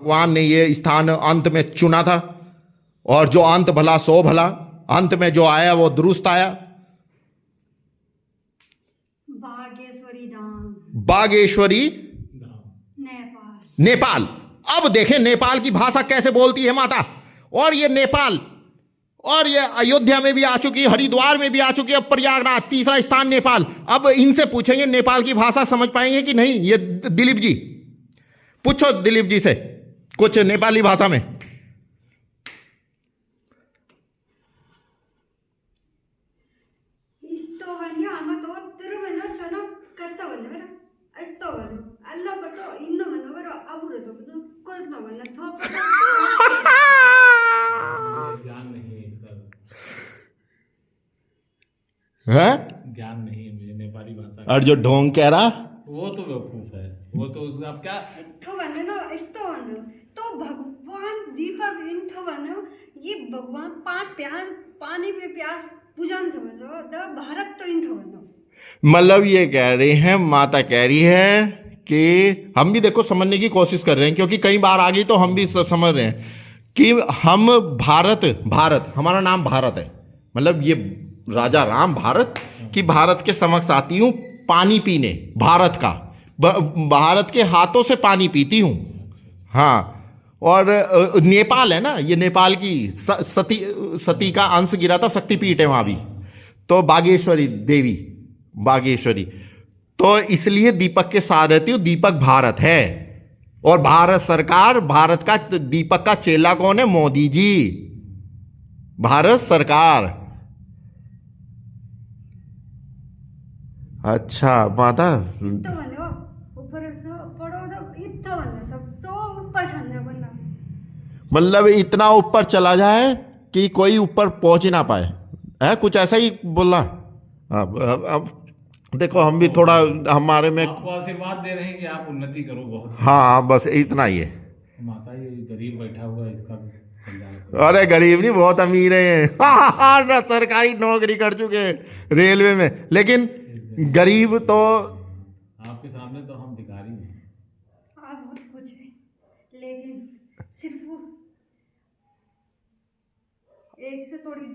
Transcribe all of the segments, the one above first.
भगवान ने ये स्थान अंत में चुना था, और जो अंत भला सो भला, अंत में जो आया वो दुरुस्त आया। बागेश्वरी धाम, बागेश्वरी नेपाल। नेपाल। अब देखें नेपाल की भाषा कैसे बोलती है माता। और ये नेपाल, और ये अयोध्या में भी आ चुकी, हरिद्वार में भी आ चुकी, अब प्रयागराज, तीसरा स्थान नेपाल। अब इनसे पूछेंगे नेपाल की भाषा समझ पाएंगे कि नहीं। ये दिलीप जी, पूछो दिलीप जी से कुछ नेपाली भाषा में। ज्ञान नहीं है इसका, है ज्ञान नहीं है मुझे नेपाली भाषा का। और जो ढोंग कह रहा वो तो बेवकूफ है, वो तो उसका अब क्या। तो भगवान दीपक इंथो बनो, ये भगवान पानी पे प्यास पूजन समझो, तो भारत तो इंथो बनो। मतलब ये कह रहे हैं, माता कह रही है कि हम भी देखो समझने की कोशिश कर रहे हैं, क्योंकि कई बार आ गई तो हम भी समझ रहे हैं कि हम भारत हमारा नाम भारत है। मतलब ये राजा राम भारत की भारत के समक्ष आती हूँ पानी पीने, भारत का, भारत के हाथों से पानी पीती हूँ। हाँ, और नेपाल है ना, ये नेपाल की सती का अंश गिरा था, शक्तिपीठ है वहाँ भी। तो बागेश्वरी देवी, बागेश्वरी, तो इसलिए दीपक के साथ रहती हूँ। दीपक भारत है, और भारत सरकार, भारत का दीपक का चेला कौन है? मोदी जी, भारत सरकार। अच्छा माता, मतलब इतना ऊपर चला जाए कि कोई ऊपर पहुंच ही ना पाए, है कुछ ऐसा ही बोला। अब देखो हम भी थोड़ा हमारे में आपको आशीर्वाद दे रहे हैं कि आप उन्नति करो बहुत। हाँ बस इतना ही है। माता ये गरीब बैठा हुआ है, इसका भी कल्याण करो। अरे गरीब नहीं, बहुत अमीर है। ना सरकारी नौकरी कर चुके हैं रेलवे में, लेकिन गरीब तो आपके सामने तो हम भिखारी हैं। आप बहुत कुछ है, लेकिन सिर्फ एक से थोड़ी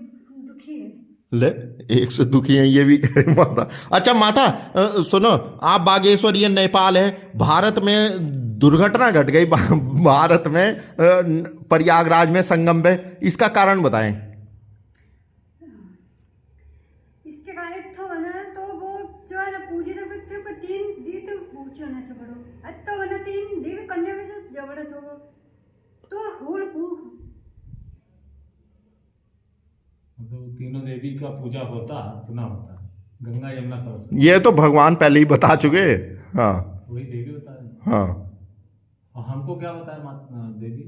दुखी है। ले, एक से दुखी है ये भी कह रही माता। अच्छा माता सुनो, आप बागेश्वर, ये नेपाल है, भारत में दुर्घटना घट गई भारत में प्रयागराज में संगम पे, इसका कारण बताएं। इसके कारण तो बना, तो वो जो है ना पूजी तो फिर पर तीन दी तो पूछो ना से बड़ो अत्तो बना, तीन दी कन्या में से जबड़ा तो होल पू। मतलब तीनों देवी का पूजा होता तो ना होता, गंगा यमुना सरस्वती। ये तो भगवान पहले ही बता चुके। हाँ वही देवी बता रहे हैं। हाँ, और हमको क्या बताया देवी?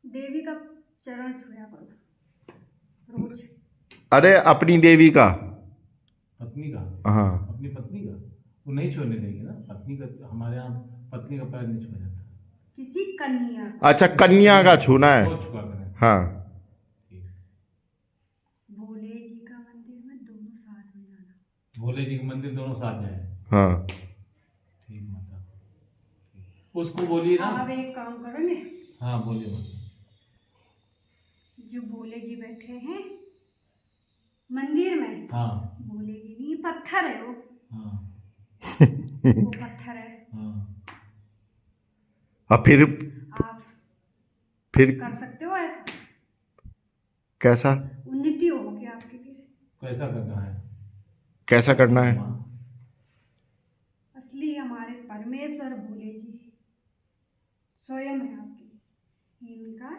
देवी का चरण छुया करो रोज। अरे अपनी देवी का, पत्नी का? हाँ, अपनी पत्नी का वो नहीं छोड़ने देंगे ना। पत्नी का, हमारे यहाँ पत्नी का पैर नहीं छुआ जाता। किसी कन्या, अच्छा कन्या का छूना है। बहुत छुआ करें। हाँ, भोले जी का मंदिर में दोनों साथ में जाना। भोले जी के मंदिर दोनों साथ जाए। हाँ, ठीक माता, उसको बोलिए ना। आप एक काम करोगे, हाँ बोलिए माता। जो भोले जी बैठे हैं मंदिर में, हाँ भोले जी नहीं, पत्थर है वो। हाँ वो पत्थर है। हाँ। आप अब फिर कर सकते हो ऐसा, कैसा, उन्नति होगी आपकी। फिर कैसा करना है? कैसा करना है? असली हमारे परमेश्वर भोले जी स्वयं है आपकी। इनका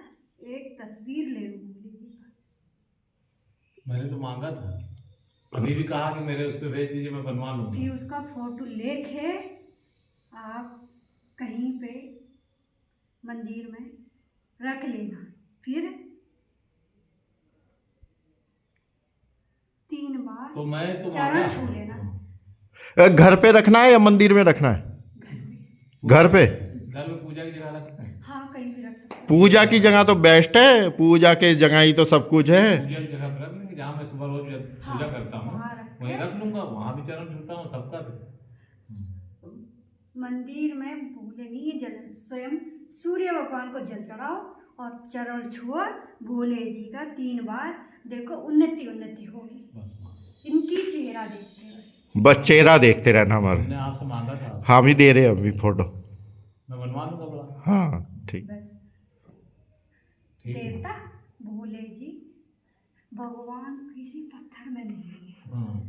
एक तस्वीर ले लो भोले जी का। मैंने तो मांगा था, अभी भी कहा कि मेरे उस पर भेज दीजिए, मैं बनवा लूंगा। फिर उसका फोटो लेके आप कहीं पे मंदिर में रख लेना। फिर 3 बार तो मैं तो चरण छू लेना। घर पे रखना है या मंदिर में रखना है? घर पे। घर में पूजा की जगह रखते हैं। हाँ कहीं भी रख सकते हो। पूजा की जगह तो बेस्ट है, पूजा के जगह ही तो सब कुछ है। पूजा की जगह पर रख लेंगे, जहाँ मैं सुबह रोज पूजा करता हूँ वहाँ रख वहीं रख लूंगा, वहाँ भी चरण छूता हूँ सबका। मंदिर में भूले नहीं, ये जल स्वयं सूर्य भगवान को जल चढ़ाओ और चरण छुओ भोले जी का 3 बार, देखो उन्नति उन्नति होगी। इनकी चेहरा देखते हैं बस। बस चेहरा देखते रहना हमारे। हमने आपसे मांगा था, हम ही दे रहे हैं अभी फोटो। मैं बनवा लूंगा बड़ा। हाँ ठीक। बस ठीक है। देवता भोले जी भगवान किसी पत्थर में नहीं है, हाँ,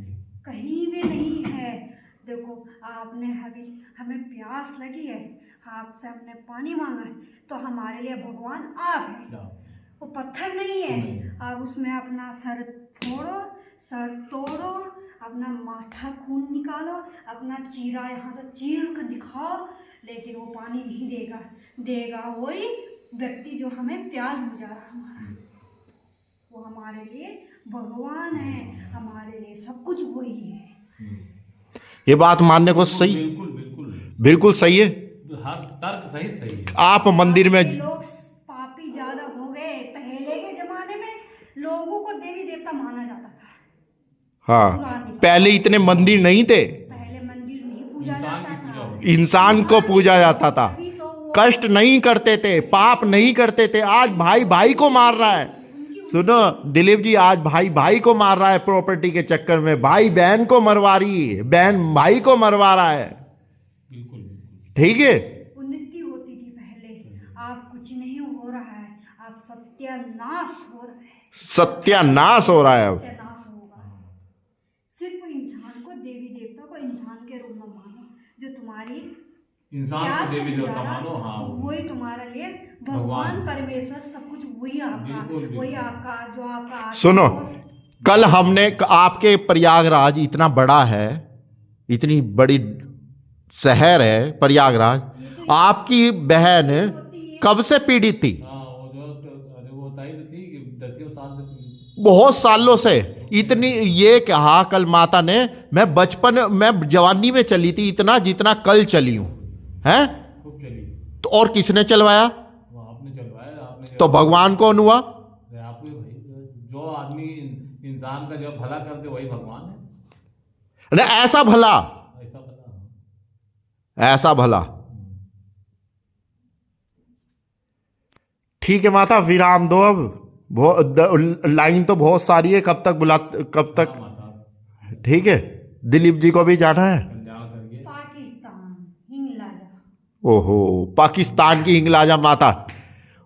कहीं भी नहीं है। देखो आपने अभी हमें प्यास लगी है, आपसे हमने पानी मांगा है, तो हमारे लिए भगवान आप है, क्या? वो पत्थर नहीं है। नहीं। आप उसमें अपना सर फोड़ो, सर तोड़ो, अपना माथा खून निकालो, अपना चीरा यहाँ से चीर कर दिखाओ, लेकिन वो पानी नहीं देगा। देगा वही व्यक्ति जो हमें प्यास बुझा रहा है हमारा, वो हमारे लिए भगवान है, हमारे लिए सब कुछ वही है। ये बात मानने को सही, बिल्कुल बिल्कुल बिल्कुल सही है। हर तर्क सही सही है। आप मंदिर में, ये लोग पापी ज्यादा हो गए। पहले के जमाने में लोगों को देवी देवता माना जाता था। हाँ पहले इतने मंदिर नहीं थे, पहले मंदिर नहीं पूजा इंसान की जाता पूजा था, होती इंसान को पूजा जाता था, अभी तो वो कष्ट नहीं करते थे, पाप नहीं करते थे। आज भाई भाई को मार रहा है। सुनो दिलीप जी, आज भाई भाई को मार रहा है प्रॉपर्टी के चक्कर में, भाई बहन को मरवा रही है, बहन भाई को मरवा रहा है। बिल्कुल बिल्कुल। ठीक है, उन्नति होती थी पहले, आप कुछ नहीं हो रहा है, आप सत्यानाश हो रहा है, सत्यानाश हो रहा है अब। सत्यानाश होगा। सिर्फ इंसान को देवी देवता को इंसान के रूप में मानो, जो तुम्हारी इंसान प्यास को को देवी देवता बुझा रहा, मानो। हाँ वही तुम्हारे लिए भगवान भगवान। परमेश्वर सब कुछ वही आपका, बिल्कुल, बिल्कुल। वही आपका जो आपका आत्मा सुनो, को- कल हमने आपके प्रयागराज इतना बड़ा है, इतनी बड़ी शहर है प्रयागराज, आपकी बहन कब से पीड़ित थी? हाँ, वो जो अरे वो बताई तो थी कि 10 साल से पीड़ित थी। बहुत सालों से। इतनी, ये कहा कल माता ने, मैं बचपन में जवानी में चली थी इतना जितना कल चली हूं, हैं? खूब चली। तो और किसने चलवाया? वो आपने चलवाया, आपने तो भगवान कौन हुआ? आप ही भाई, जो आदमी इंसान का जब भला करते वही भगवान है। अरे ऐसा भला, ऐसा पता। ऐसा भला। ठीक है माता, विराम दो अब। लाइन तो बहुत सारी है, कब तक कब तक? हाँ, माता ठीक है, दिलीप जी को भी जाना है। कल्याण करिए। पाकिस्तान हिंगलाजा, ओहो, पाकिस्तान की हिंगलाजा माता,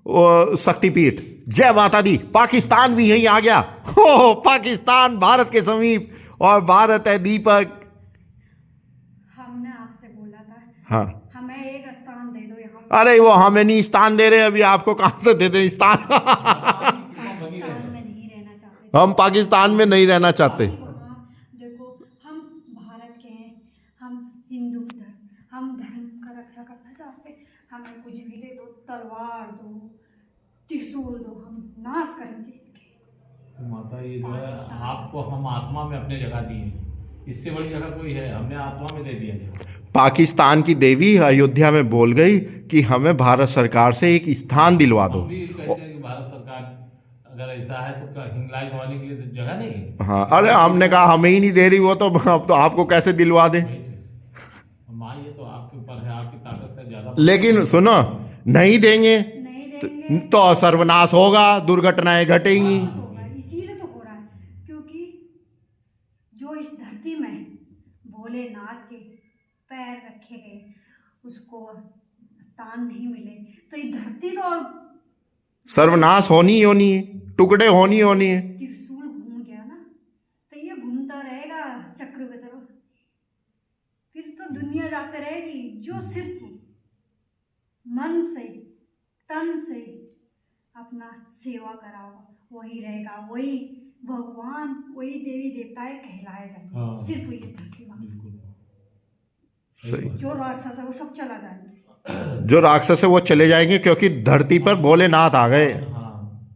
ओ शक्तिपीठ, जय माता दी। पाकिस्तान भी यहीं आ गया। हो पाकिस्तान भारत के समीप, और भारत है दीपक। हमने आपसे बोला था हाँ, हमें एक स्थान दे दो यहाँ, अरे वो हमें नहीं स्थान दे रहे, अभी आपको कहां से दे दें स्थान? पाकिस्तान में नहीं रहना चाहते। हम पाकिस्तान में नहीं रहना चाहते। वहाँ देखो हम भारत के हैं, हम हिंदू धर्म, हम धर्म का रक्षा करना चाहते हैं। हमें कुछ भी दे दो, तलवार दो, त्रिशूल दो, हम नाश करेंगे इनके। तो माता ये जो है आपको हम आत्मा में अपने जगह दी है, इससे बड़ी जगह कोई है? हमने आत्मा में दे दिया। पाकिस्तान की देवी अयोध्या में बोल गई कि हमें भारत सरकार से एक स्थान दिलवा दो। हम भी कहते हैं कि भारत सरकार अगर ऐसा है तो हिंगलाई भवानी के लिए तो जगह नहीं है। हाँ, अरे हमने कहा हमें ही नहीं दे रही वो, तो अब तो आपको कैसे दिलवा दे? माँ ये तो आपके ऊपर है, आपकी ताकत से ज्यादा। लेकिन सुनो, नहीं देंगे नहीं देंगे तो सर्वनाश होगा, दुर्घटनाएं घटेंगी। होगा, इसीलिए तो हो रहा है, क्योंकि जो इस धरती में भोलेनाथ के पैर रखे गए उसको स्थान नहीं मिले, तो ये धरती तो और सर्वनाश होनी ही होनी है, टुकड़े होनी होनी है। त्रिशूल घूम गया ना, तो ये घूमता रहेगा चक्र की तरह, फिर तो दुनिया जाते रहेगी। जो सिर्फ मन से तन से अपना सेवा कराओगा वही रहेगा, वही भगवान, वही देवी देवताएं कहलाए जाएंगे। हाँ। सिर्फ इस धरती में बिल्कुल सही। जो राक्षस है वो सब चला जाएंगे। जो राक्षस है वो चले जाएंगे, क्योंकि धरती पर भोलेनाथ आ गए। हाँ,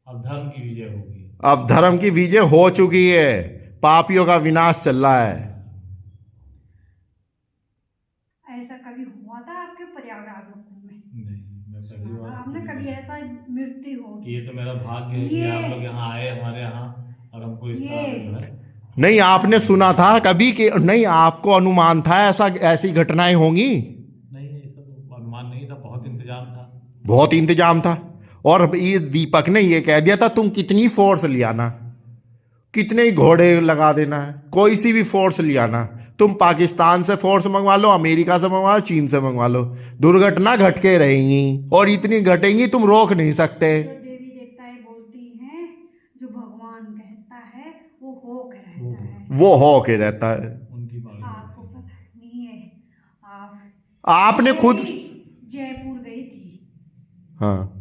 अब धर्म की विजय होगी। अब धर्म की विजय हो चुकी है, पापियों का विनाश चल रहा है। ऐसा कभी हुआ था आपके प्रयागराज में कुंभ में? नहीं, मैं पहली बार आपने कभी ऐसा मृत्यु होगी? ये तो मेरा भाग्य है कि ये- आप लोग यहाँ आए हमारे यहाँ और हमको इस तरह से जो है नहीं, आपने सुना था कभी कि नहीं, आपको अनुमान था ऐसा ऐसी घटनाएं होंगी? नहीं ये सब अनुमान नहीं था, बहुत इंतजाम था। बहुत इंतजाम था। और ये दीपक ने ये कह दिया था तुम कितनी फोर्स ले आना, कितने ही घोड़े लगा देना है, कोई सी भी फोर्स ले आना, तुम पाकिस्तान से फोर्स मंगवा लो, अमेरिका से मंगवा लो, चीन से मंगवा लो, दुर्घटना घट के रहेंगी और इतनी घटेंगी तुम रोक नहीं सकते। जो देवी देवताएं बोलती हैं, जो भगवान कहता है वो हो के रहता है। वो हो के रहता है। उनकी बात आपको पता नहीं है, आपने खुद जयपुर गई थी। हाँ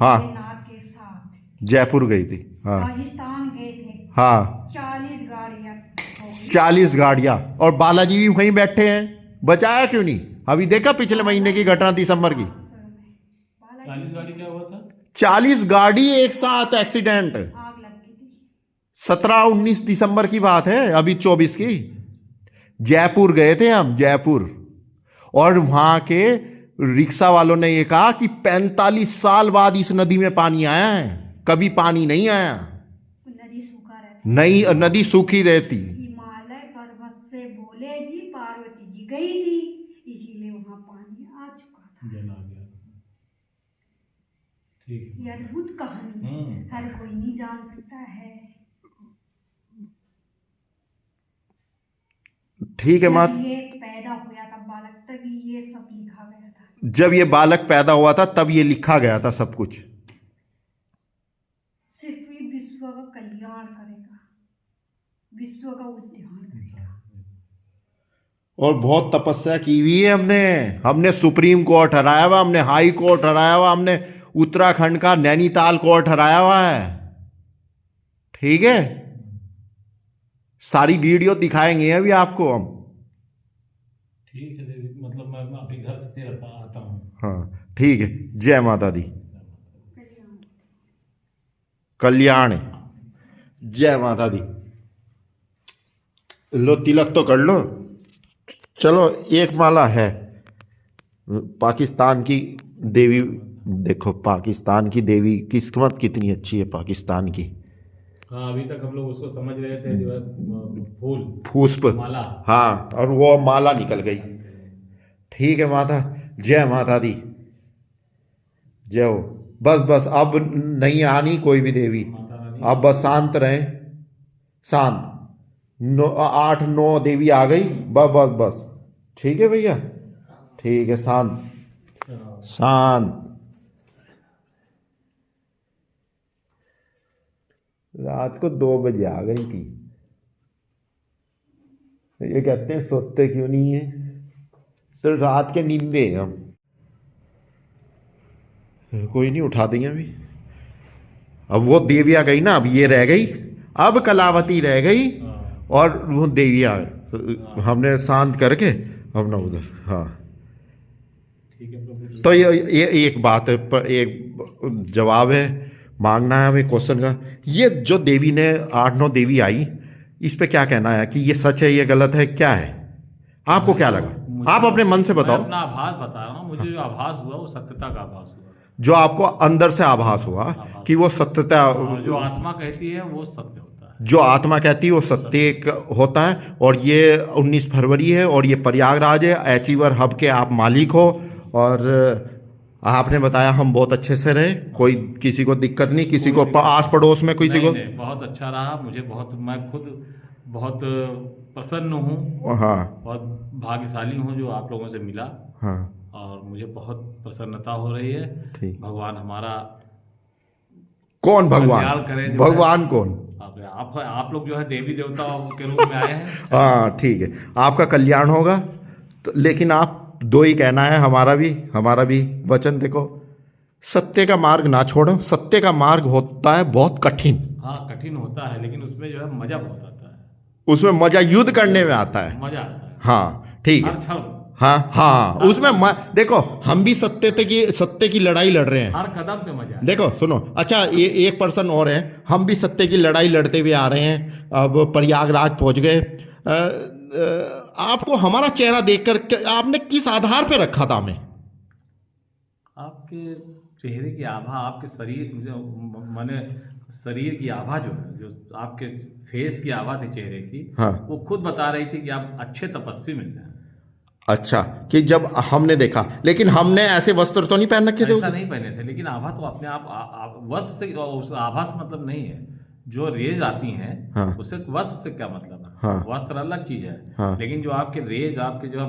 हाँ, भोलेनाथ के साथ जयपुर गई थी। हाँ राजस्थान गए थे। हाँ, 40 गाड़ियां हो गई। 40 गाड़ियां, और बालाजी भी वहीं बैठे हैं, बचाया क्यों नहीं? अभी देखा पिछले महीने की घटना दिसंबर की, 40 गाड़ी क्या हुआ था? 40 गाड़ी एक साथ एक्सीडेंट। आग लग गई थी। 17-19 दिसंबर की बात है, अभी 24 की। जयपुर गए थे हम, जयपुर, और वहां के रिक्शा वालों ने ये कहा कि 45 साल बाद इस नदी में पानी आया है, कभी पानी नहीं आया। नदी सूखा रहता। नहीं, नदी सूखी रहती। हिमालय पर्वत से भोले जी पार्वती जी गई थी, इसीलिए वहां पानी आ चुका था। जल आ गया। ठीक है। ये अद्भुत कहानी है, हर कोई नहीं जान सकता है। ठीक है माँ, जब ये पैदा हुआ था बालक, तभी ये सब लिखा गया था। जब ये बालक पैदा हुआ था तब ये लिखा गया था सब कुछ। सिर्फ ये विश्व का कल्याण करेगा, विश्व का उद्धार करेगा। और बहुत तपस्या की हुई है हमने। हमने सुप्रीम कोर्ट हराया हुआ, हमने हाई कोर्ट हराया हुआ, हमने उत्तराखंड का नैनीताल कोर्ट हराया हुआ है। ठीक है, सारी वीडियो दिखाएंगे अभी आपको हम। ठीक है देवी, मतलब मैं अभी घर से फिर आता हूँ। हाँ ठीक है, जय माता दी। कल्याण, जय माता दी। लो तिलक तो कर लो। चलो, एक माला है पाकिस्तान की देवी। देखो पाकिस्तान की देवी, किस्मत कितनी अच्छी है पाकिस्तान की। हाँ, अभी तक हम लोग उसको समझ रहे थे जो है फूल पुष्प, माला। हाँ, और वो माला निकल गई। ठीक है माता, जय माता दी, जय हो। बस बस, अब नहीं आनी कोई भी देवी, माता रानी। अब बस शांत रहें, शांत। 8-9 देवी आ गई, बस बस बस। ठीक है भैया, ठीक है, शांत शांत। रात को 2 बजे आ गई थी। ये कहते हैं सोते क्यों नहीं है, तो रात के नींदे हैं हम। कोई नहीं, उठा देंगे अभी। अब वो देविया गई ना, अब ये रह गई, अब कलावती रह गई, और वो देविया हमने शांत करके अब ना उधर। हाँ ठीक है प्रभु। तो ये एक बात है, पर एक जवाब है मांगना है हमें क्वेश्चन का। ये जो देवी ने 8-9 देवी आई, इस पे क्या कहना है कि ये सच है, ये गलत है, क्या है? आपको क्या लगा? आप अपने मन से बताओ। मैं अपना आभास बता रहा हूँ, मुझे जो आभास हुआ वो सत्यता का आभास हुआ। जो आपको अंदर से आभास हुआ कि वो सत्यता, और जो आत्मा कहती है वो सत्य होता है। जो आत्मा कहती है वो सत्य होता है। और ये 19 फरवरी है, और ये प्रयागराज है, अचीवर हब के आप मालिक हो। और आपने बताया हम बहुत अच्छे से रहे, कोई किसी को दिक्कत नहीं, किसी को आस पड़ोस में किसी को। नहीं, बहुत अच्छा रहा मुझे, बहुत, मैं खुद बहुत प्रसन्न हूँ। हाँ, बहुत भाग्यशाली हूँ जो आप लोगों से मिला। हाँ, और मुझे बहुत प्रसन्नता हो रही है। ठीक। भगवान हमारा कौन कल्याण भगवान? करे जो भगवान है। कौन? आप लोग जो है देवी देवता के रूप में आए हैं। हाँ ठीक है, आपका कल्याण होगा। तो लेकिन आप दो ही कहना है, हमारा भी वचन। देखो, सत्य का मार्ग ना छोड़ो। सत्य का मार्ग होता है बहुत कठिन, हाँ कठिन होता है, लेकिन उसमें जो है मजा बहुत आता है। उसमें मजा युद्ध करने में आता है। मजा आता है। हाँ ठीक है। हर क्षण, हाँ हाँ, उसमें देखो, हम भी सत्य की लड़ाई लड़ रहे हैं। हर कदम पे मजा है। देखो सुनो, अच्छा, ये एक पर्सन और है, हम भी सत्य की लड़ाई लड़ते हुए आ रहे हैं। अब प्रयागराज पहुंच गए। आपको हमारा चेहरा देखकर आपने किस आधार पे रखा था हमें? आपके चेहरे की आभा, आपके शरीर माने शरीर की आभा जो है, जो आपके फेस की आभा थी चेहरे की, हाँ। वो खुद बता रही थी कि आप अच्छे तपस्वी में से हैं। अच्छा, कि जब हमने देखा, लेकिन हमने ऐसे वस्त्र तो नहीं पहन रखे थे ऐसा नहीं पहने थे, लेकिन आभा तो अपने आप वस्त्र से, उस आभा से मतलब नहीं है। जो रेज आती हैं, हाँ। उससे वस्त्र से क्या मतलब है? हाँ। वस्त्र अलग चीज है। हाँ। लेकिन जो आपके रेज आपके जो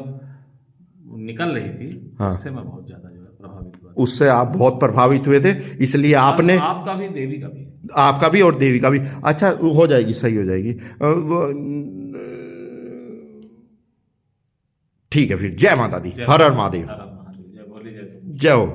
निकल रही थी, हाँ। उससे मैं बहुत ज्यादा जो है प्रभावित हुआ। उससे आप बहुत प्रभावित हुए थे, इसलिए आपने, आपका भी, देवी का भी, आपका भी और देवी का भी। अच्छा, हो जाएगी, सही हो जाएगी। ठीक है फिर, जय माता दी, हर हर महादेव, हर हर महादेव, जय भोले, जय जय हो।